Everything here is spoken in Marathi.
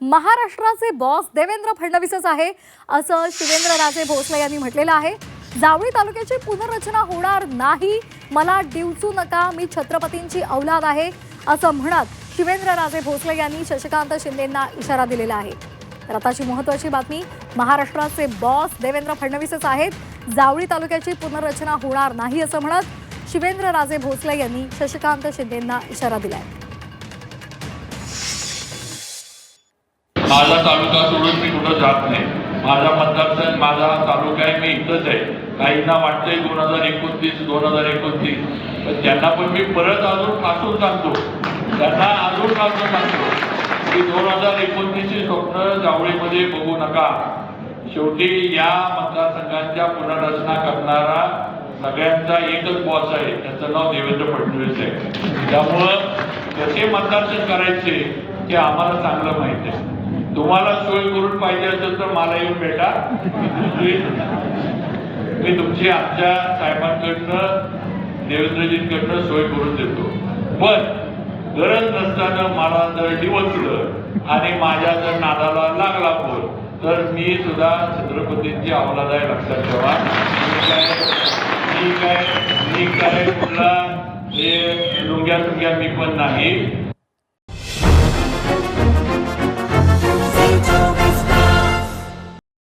महाराष्ट्राचे बॉस देवेंद्र फडणवीसच आहे असं शिवेंद्रराजे भोसले यांनी म्हटलेलं आहे। जावळी तालुक्याची पुनर्रचना होणार नाही, मला डिवचू नका, मी छत्रपतींची औलाद आहे असं म्हणत शिवेंद्रराजे भोसले यांनी शशिकांत शिंदेंना इशारा दिलेला आहे। तर आताची महत्त्वाची बातमी, महाराष्ट्राचे बॉस देवेंद्र फडणवीसच आहेत। जावळी तालुक्याची पुनर्रचना होणार नाही असं म्हणत शिवेंद्रराजे भोसले यांनी शशिकांत शिंदेंना इशारा दिलाय। माझा तालुका सोडून मी कुठं जात नाही। माझा मतदारसंघ, माझा तालुका आहे, मी इथंच आहे। काहींना वाटतंय 2029 पण त्यांना पण मी परत अजून ठासून सांगतो, त्यांना अजून ठासून सांगतो की 2029 ची स्वप्न जावळीमध्ये बघू नका। शेवटी या मतदारसंघाच्या पुनर्रचना करणारा सगळ्यांचा एकच बॉस आहे, त्याचं नाव देवेंद्र फडणवीस आहे। त्यामुळं कसे मतदारसंघ करायचे हे आम्हाला चांगलं माहिती आहे। तुम्हाला सोय करून पाहिजे असेल तर मला येऊन भेटा, मी तुमची आमच्या साहेबांकडनं देवेंद्रजींकडनं सोय करून देतो। पण गरज नसताना मला जर डिवचलं आणि माझ्या जर नादाला लागला फोन तर मी सुद्धा छत्रपतींची औलाद आहे, लक्षात ठेवा। मी काय कुठला हे लुंग्या मी पण नाही।